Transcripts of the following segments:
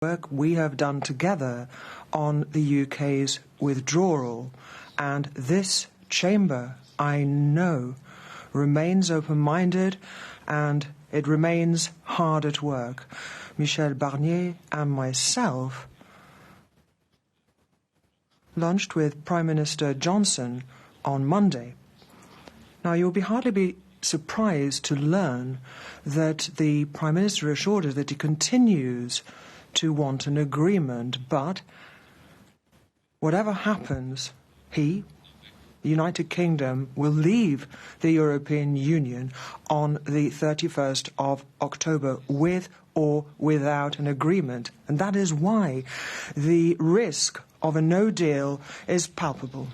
work we have done together on the UK's withdrawal, and this chamber, I know, remains open-minded and it remains hard at work. Michel Barnier and myself lunched with Prime Minister Johnson on Monday. Now, you'll hardly be surprised to learn that the Prime Minister assured us that he continues to want an agreement, but whatever happens, the United Kingdom, will leave the European Union on the 31st of October with or without an agreement. And that is why the risk of a no deal is palpable.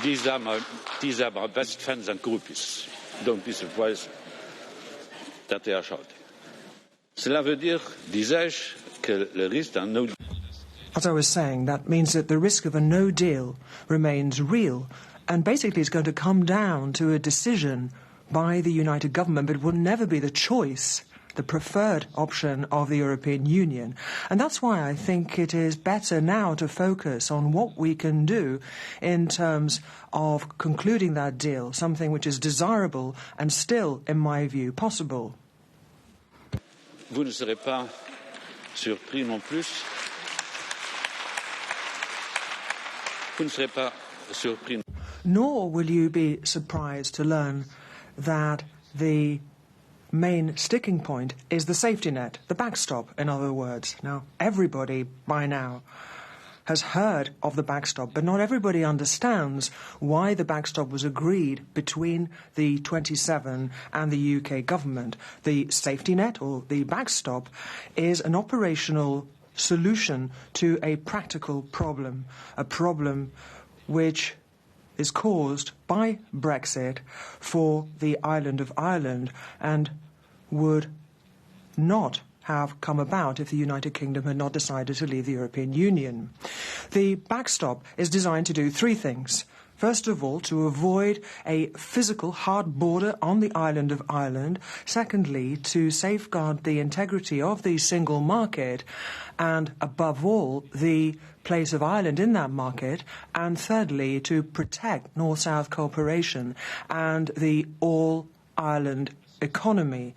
These are my best friends and groupies. Don't be surprised that they are shouting. Cela veut dire, disais-je, que le risque d'un no deal. As I was saying, that means that the risk of a no deal remains real, and basically it's going to come down to a decision by the United Government, but it will never be the choice, the preferred option of the European Union. And that's why I think it is better now to focus on what we can do in terms of concluding that deal, something which is desirable and still, in my view, possible. Vous ne serez pas surpris non plus. Vous ne serez pas surpris. Nor will you be surprised to learn that the main sticking point is the safety net, the backstop, in other words. Now, everybody by now has heard of the backstop, but not everybody understands why the backstop was agreed between the 27 and the UK government. The safety net, or the backstop, is an operational solution to a practical problem, a problem which is caused by Brexit for the island of Ireland and would not have come about if the United Kingdom had not decided to leave the European Union. The backstop is designed to do three things. First of all, to avoid a physical hard border on the island of Ireland. Secondly, to safeguard the integrity of the single market and, above all, the place of Ireland in that market. And thirdly, to protect North-South cooperation and the all-Ireland economy,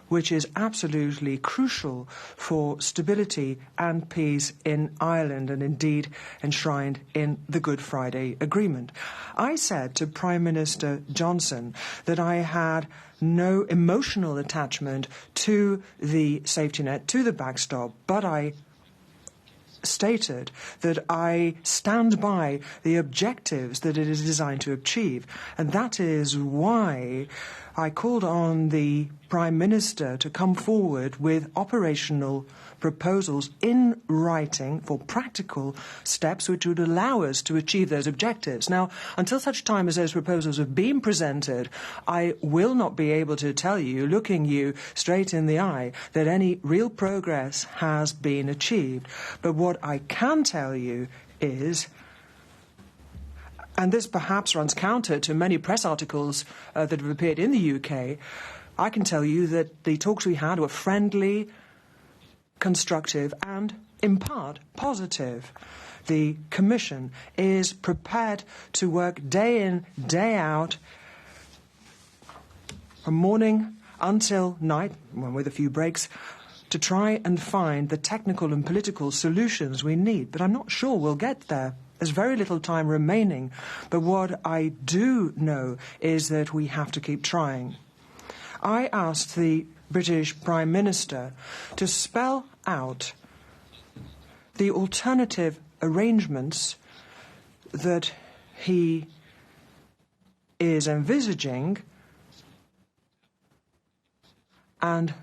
which is absolutely crucial for stability and peace in Ireland and indeed enshrined in the Good Friday Agreement. I said to Prime Minister Johnson that I had no emotional attachment to the safety net, to the backstop, but I stated that I stand by the objectives that it is designed to achieve. And that is why I called on the Prime Minister to come forward with operational proposals in writing for practical steps which would allow us to achieve those objectives. Now, until such time as those proposals have been presented, I will not be able to tell you, looking you straight in the eye, that any real progress has been achieved. But what I can tell you is, and this perhaps runs counter to many press articles that have appeared in the UK, I can tell you that the talks we had were friendly, constructive and, in part, positive. The Commission is prepared to work day in, day out, from morning until night, with a few breaks, to try and find the technical and political solutions we need. But I'm not sure we'll get there. There's very little time remaining. But what I do know is that we have to keep trying. I asked the British Prime Minister to spell out the alternative arrangements that he is envisaging, and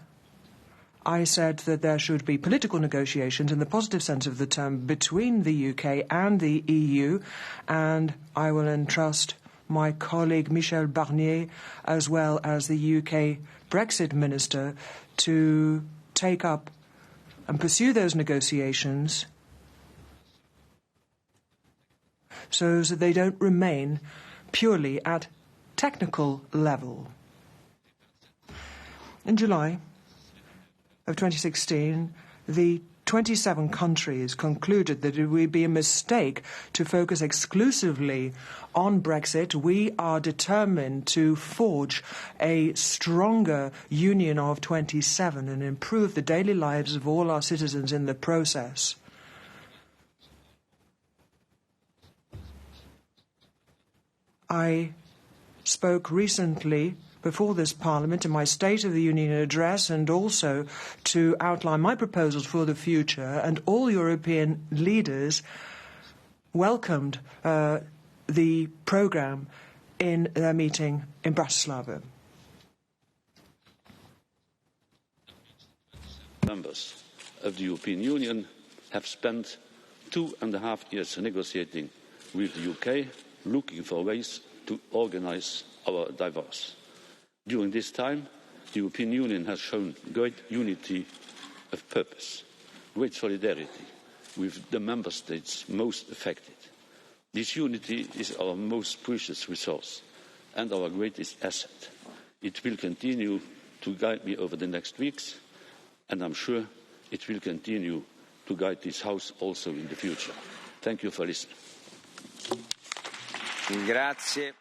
I said that there should be political negotiations in the positive sense of the term between the UK and the EU, and I will entrust my colleague Michel Barnier, as well as the UK Brexit Minister, to take up and pursue those negotiations so that they don't remain purely at technical level. In July, of 2016, the 27 countries concluded that it would be a mistake to focus exclusively on Brexit. We are determined to forge a stronger union of 27 and improve the daily lives of all our citizens in the process. I spoke recently before this Parliament in my State of the Union address and also to outline my proposals for the future, and all European leaders welcomed the programme in their meeting in Bratislava. Members of the European Union have spent 2.5 years negotiating with the UK, looking for ways to organise our divorce. During this time, the European Union has shown great unity of purpose, great solidarity with the member states most affected. This unity is our most precious resource and our greatest asset. It will continue to guide me over the next weeks, and I'm sure it will continue to guide this House also in the future. Thank you for listening. Grazie.